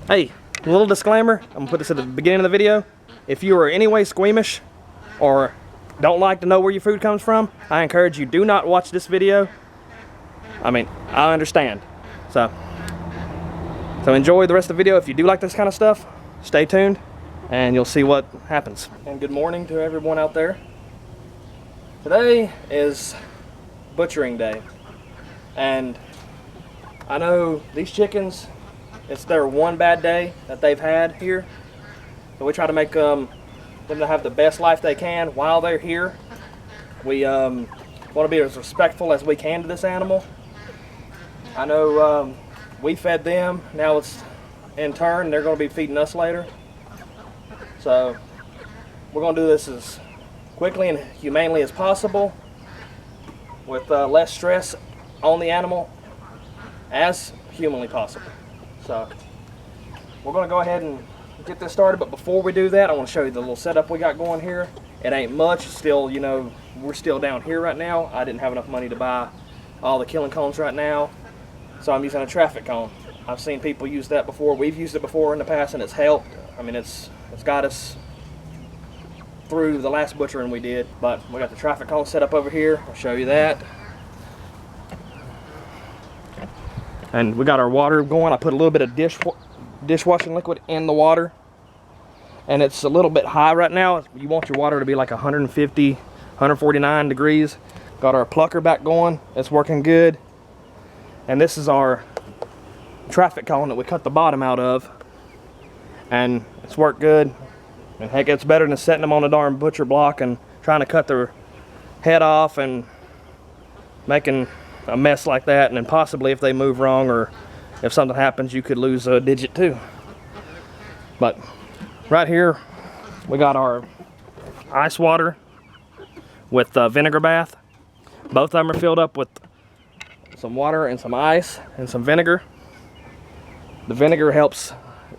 Hey, a little disclaimer, I'm gonna put this at the beginning of the video. If you are any way squeamish or don't like to know where your food comes from, I encourage you, do not watch this video. I mean, I understand. So enjoy the rest of the video. If you do like this kind of stuff, stay tuned and you'll see what happens. And good morning to everyone out there. Today is butchering day. And I know these chickens, it's their one bad day that they've had here. So we try to make them to have the best life they can while they're here. We want to be as respectful as we can to this animal. I know we fed them, now it's in turn, they're going to be feeding us later. So we're going to do this as quickly and humanely as possible with less stress on the animal as humanly possible. So we're going to go ahead and get this started, but before we do that, I want to show you the little setup we got going here. It ain't much, still, you know, we're still down here right now. I didn't have enough money to buy all the killing cones right now, so I'm using a traffic cone. I've seen people use that before. We've used it before in the past and it's helped. I mean, it's got us through the last butchering we did. But we got the traffic cone set up over here. I'll show you that. And we got our water going. I put a little bit of dishwashing liquid in the water, and it's a little bit high right now. You want your water to be like 150, 149 degrees. Got our plucker back going. It's working good. And this is our traffic cone that we cut the bottom out of, and it's worked good. And heck, it's better than setting them on a darn butcher block and trying to cut their head off and making a mess like that, and then possibly if they move wrong or if something happens, you could lose a digit too. But right here we got our ice water with vinegar bath. Both of them are filled up with some water and some ice and some vinegar. The vinegar helps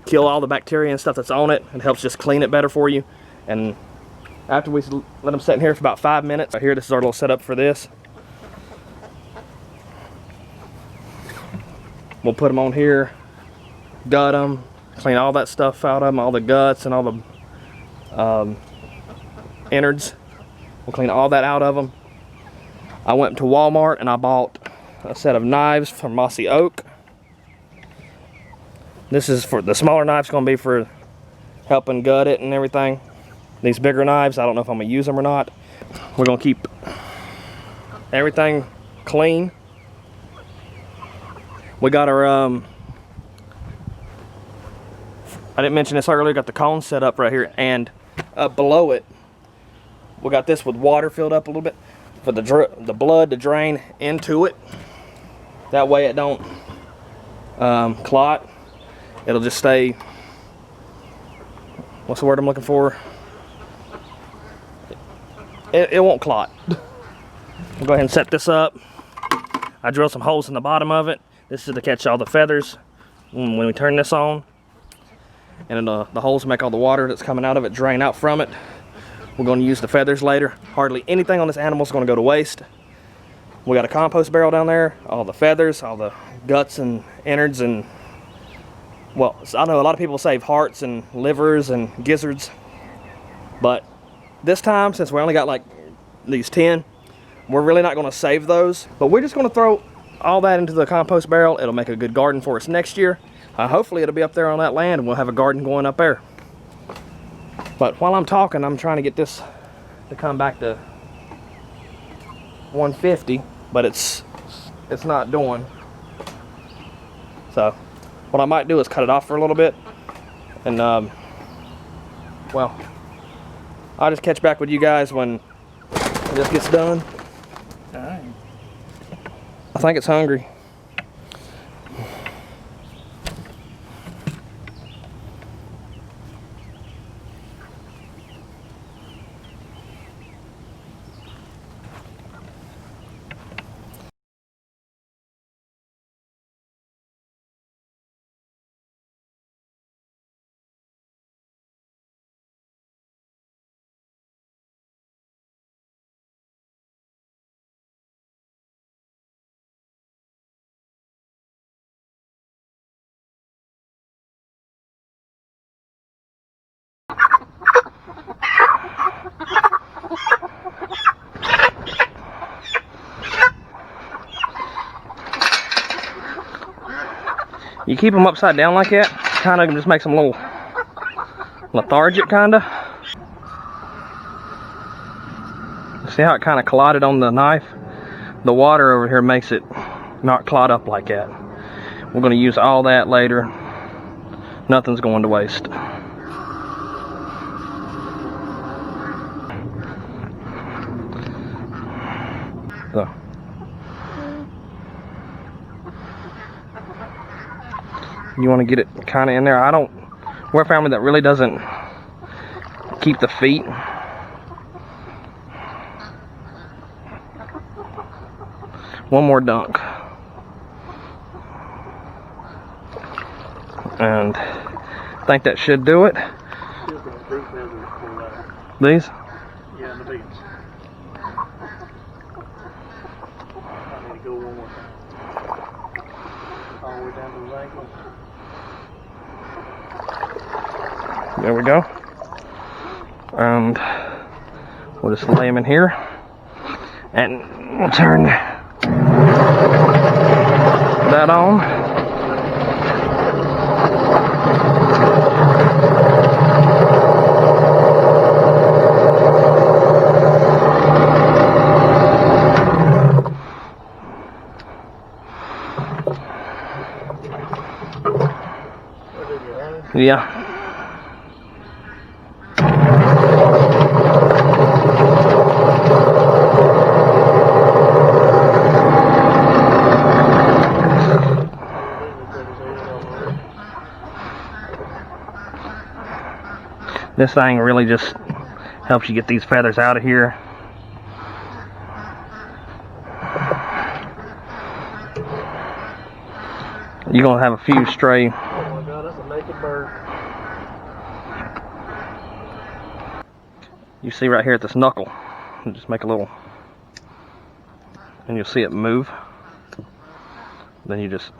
kill all the bacteria and stuff that's on it. It helps just clean it better for you. And after we let them sit in here for about 5 minutes, right here, this is our little setup for this. We'll put them on here, gut them, clean all that stuff out of them, all the guts and all the innards. We'll clean all that out of them. I went to Walmart and I bought a set of knives from Mossy Oak. This is for the smaller knives, going to be for helping gut it and everything. These bigger knives, I don't know if I'm going to use them or not. We're going to keep everything clean. We got our, I didn't mention this earlier, got the cone set up right here, and up below it, we got this with water filled up a little bit for the blood to drain into it. That way it don't clot. It'll just stay, what's the word I'm looking for? It won't clot. We'll go ahead and set this up. I drilled some holes in the bottom of it. This is to catch all the feathers when we turn this on. And the holes make all the water that's coming out of it drain out from it. We're going to use the feathers later. Hardly anything on this animal is going to go to waste. We got a compost barrel down there. All the feathers, all the guts and innards, and well, I know a lot of people save hearts and livers and gizzards, but this time, since we only got like these 10, we're really not going to save those. But we're just going to throw all that into the compost barrel. It'll make a good garden for us next year. Hopefully it'll be up there on that land and we'll have a garden going up there. But while I'm talking, I'm trying to get this to come back to 150, but it's not doing. So what I might do is cut it off for a little bit, and well, I'll just catch back with you guys when this gets done. Dang. I think it's hungry. You keep them upside down like that, kind of just makes them a little lethargic, kind of. See how it kind of clotted on the knife? The water over here makes it not clot up like that. We're going to use all that later. Nothing's going to waste. So. You want to get it kind of in there. We're a family that really doesn't keep the feet. One more dunk. And I think that should do it. These? Yeah, the beans. I need to go one more time. All the way down to his ankles. There we go. And we'll just lay them in here. And we'll turn that on. Yeah. This thing really just helps you get these feathers out of here. You're gonna have a few stray. Oh my God, that's a naked bird. You see right here at this knuckle, you just make a little, and you'll see it move. Then you just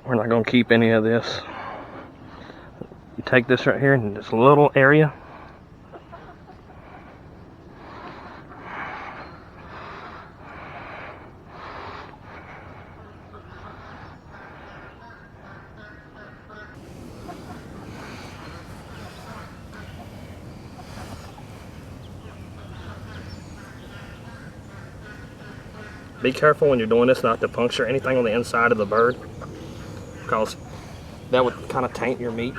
we're not going to keep any of this. You take this right here in this little area. Be careful when you're doing this not to puncture anything on the inside of the bird, because that would kind of taint your meat.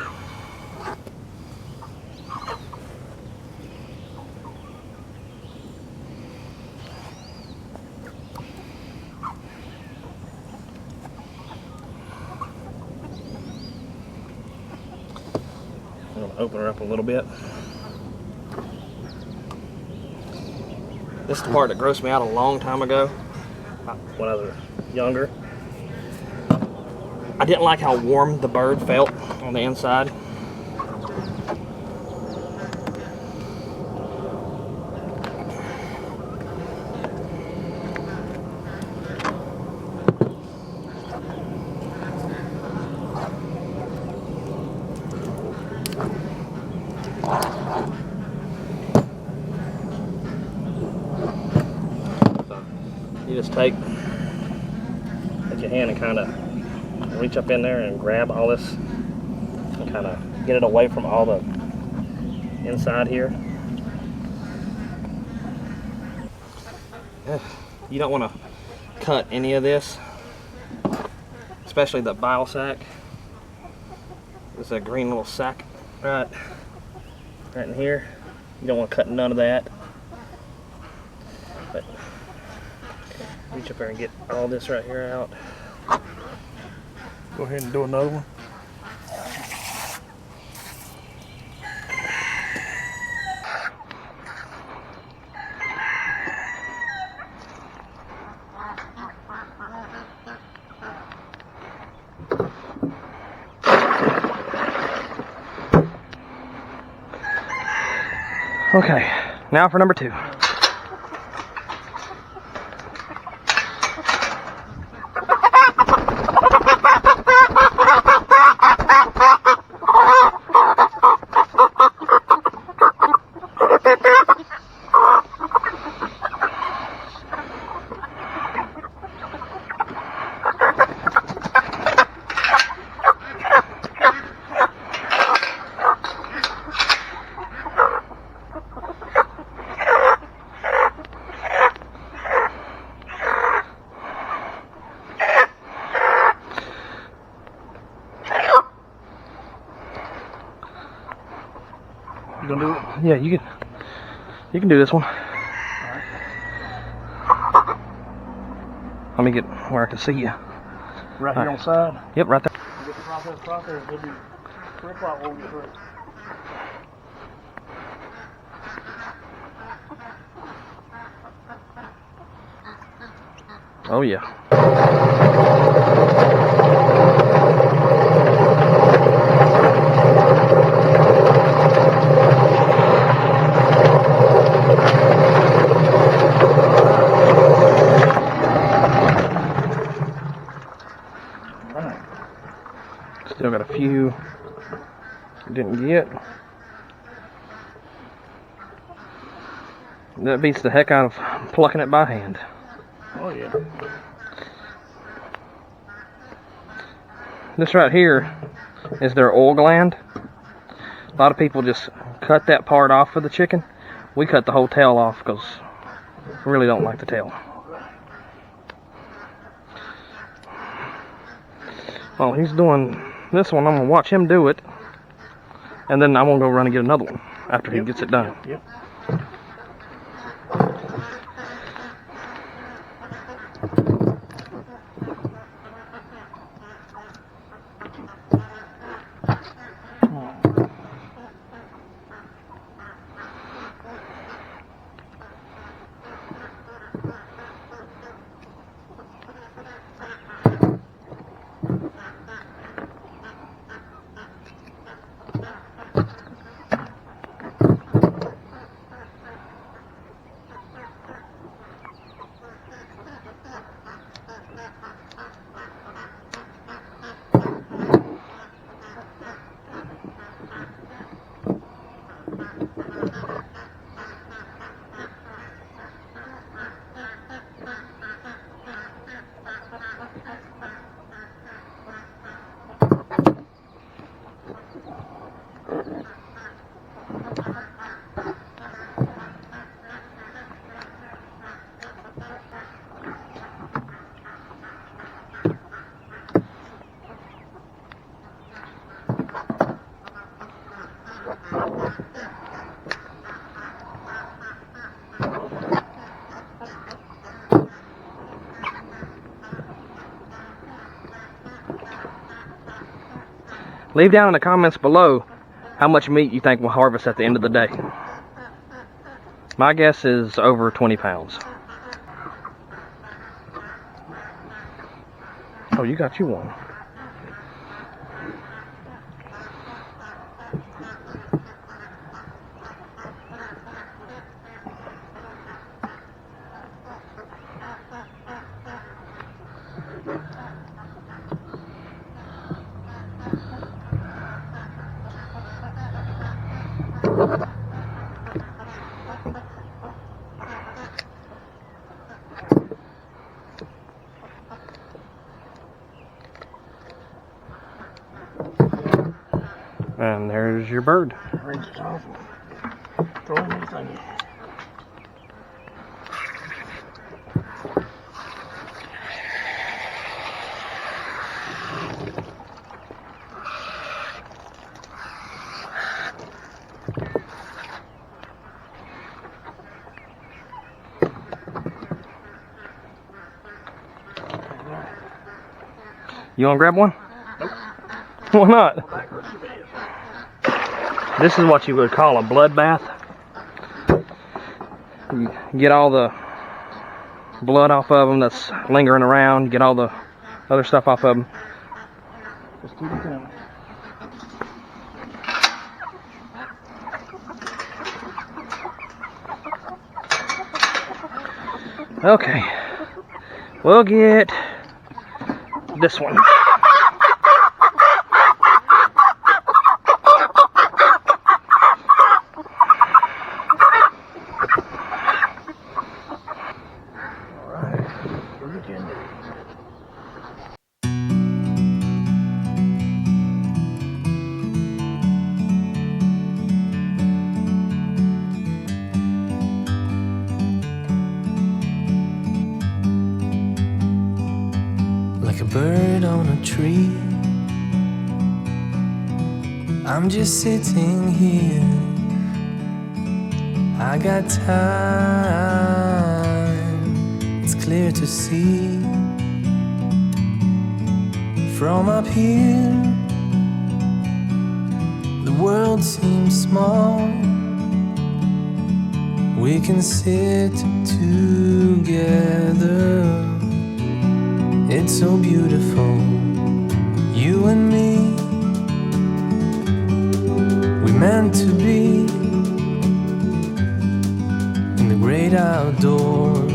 I'm going to open her up a little bit. This is the part that grossed me out a long time ago, when I was younger. I didn't like how warm the bird felt on the inside. So you just take your hand and kind of reach up in there and grab all this and kind of get it away from all the inside here. You don't want to cut any of this, especially the bile sac. There's a green little sac right in here. You don't want to cut none of that. But reach up there and get all this right here out. Go ahead and do another one. Okay, now for number 2. You gonna do it? Yeah, you can do this one. Alright. Let me get where I can see you. Right here on the side. Yep, right there. You get the process, it'll be 3 o'clock when we get through. Oh yeah. Alright. Still got a few didn't get. That beats the heck out of plucking it by hand. Oh yeah. This right here is their oil gland. A lot of people just cut that part off for the chicken. We cut the whole tail off because we really don't like the tail. While he's doing this one, I'm going to watch him do it. And then I'm going to go run and get another one after he gets it done. Yep. Leave down in the comments below how much meat you think we'll harvest at the end of the day. My guess is over 20 pounds. Oh, you got you one. And there's your bird. Rinse it off. Throw it in the thing. You want to grab one? Nope. Why not? This is what you would call a bloodbath. You get all the blood off of them that's lingering around, get all the other stuff off of them. Just keep it coming. Okay, we'll get this one. Like a bird on a tree, I'm just sitting here. I got time, it's clear to see. From up here, the world seems small. We can sit together. It's so beautiful, you and me. We meant to be in the great outdoors,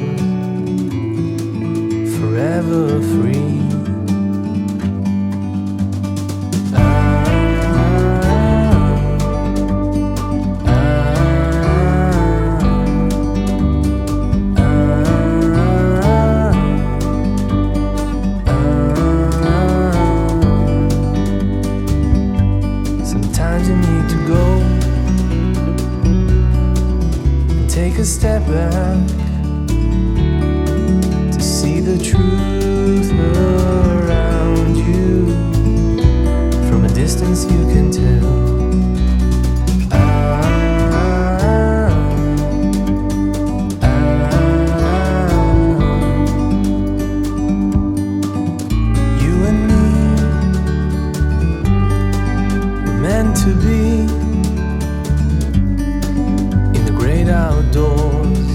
forever free. Sometimes you need to go and take a step back to see the truth around you. From a distance you can tell. You and me, we're meant to be in the great outdoors,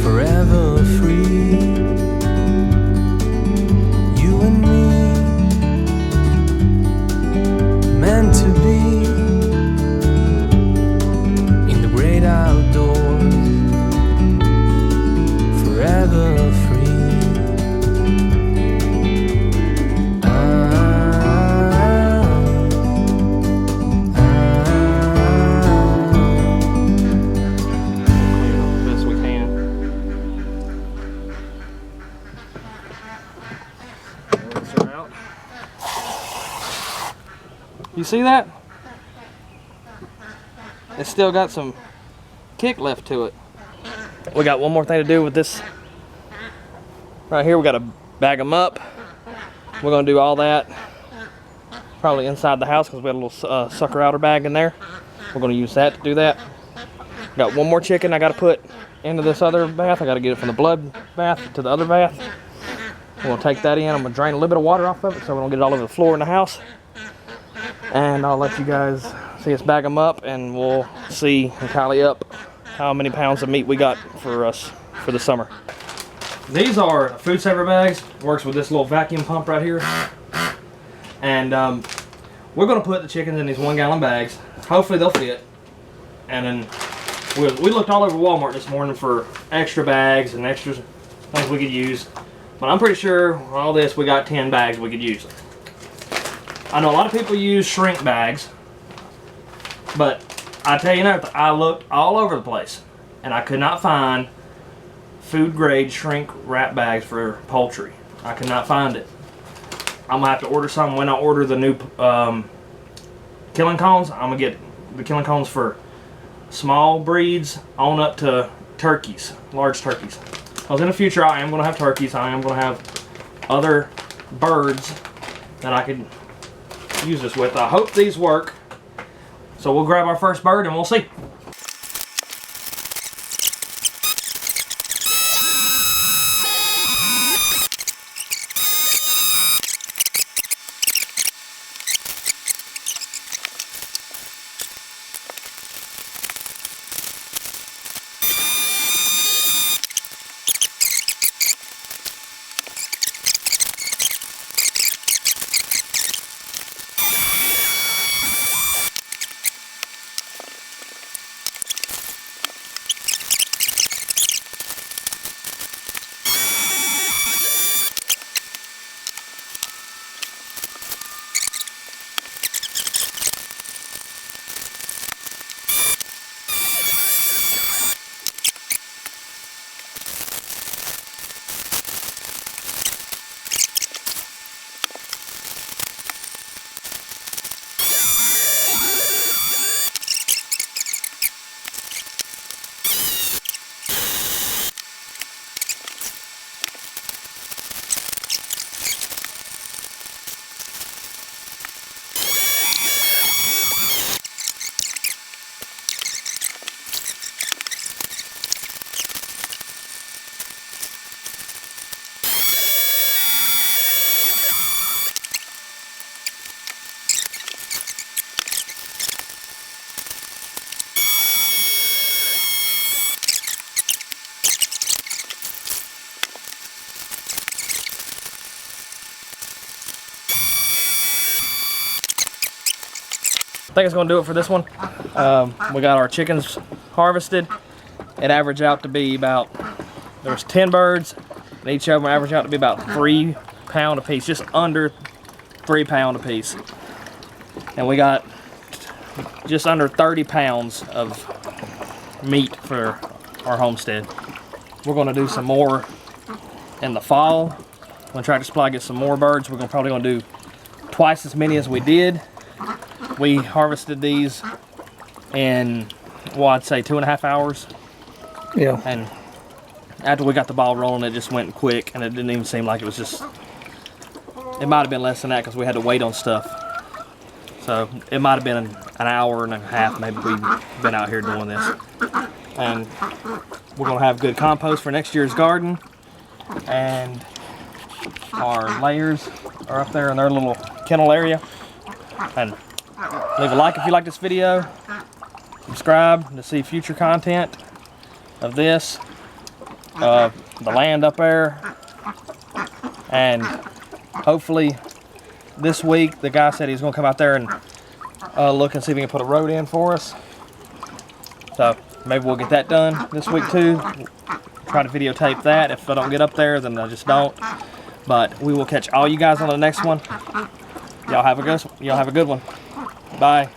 forever free. You and me, meant to be in the great outdoors, forever free. Best we can. Rinse her out. You see that? It's still got some kick left to it. We got one more thing to do with this. Right here, we got to bag them up. We're gonna do all that probably inside the house because we had a little sucker outer bag in there. We're gonna use that to do that. Got one more chicken I gotta put into this other bath. I gotta get it from the blood bath to the other bath. We're gonna take that in. I'm gonna drain a little bit of water off of it so we don't get it all over the floor in the house. And I'll let you guys see us bag them up, and we'll see and tally up how many pounds of meat we got for us for the summer. These are food saver bags. Works with this little vacuum pump right here. And we're gonna put the chickens in these 1 gallon bags. Hopefully they'll fit. And then we looked all over Walmart this morning for extra bags and extra things we could use. But I'm pretty sure with all this we got 10 bags we could use. I know a lot of people use shrink bags, but I tell you now, I looked all over the place and I could not find food grade shrink wrap bags for poultry. I could not find it. I'm gonna have to order some when I order the new killing cones. I'm gonna get the killing cones for small breeds on up to turkeys, large turkeys. Because in the future I am gonna have turkeys. I am gonna have other birds that I could use this with. I hope these work. So we'll grab our first bird and we'll see. think it's gonna do it for this one. We got our chickens harvested. It averaged out to be about, there was 10 birds, and each of them averaged out to be about 3 pounds a piece, just under 3 pounds a piece. And we got just under 30 pounds of meat for our homestead. We're gonna do some more in the fall. When Tractor Supply gets some more birds, we're probably gonna do twice as many as we did. We harvested these in, well, I'd say 2.5 hours. Yeah. And after we got the ball rolling, it just went quick, and it didn't even seem like it was just, it might have been less than that because we had to wait on stuff. So it might have been an hour and a half maybe we've been out here doing this. And we're gonna have good compost for next year's garden. And our layers are up there in their little kennel area. And leave a like if you like this video. Subscribe to see future content of this. The land up there. And hopefully this week the guy said he's gonna come out there and look and see if he can put a road in for us. So maybe we'll get that done this week too. Try to videotape that. If I don't get up there, then I just don't. But we will catch all you guys on the next one. Y'all have a good one. Bye.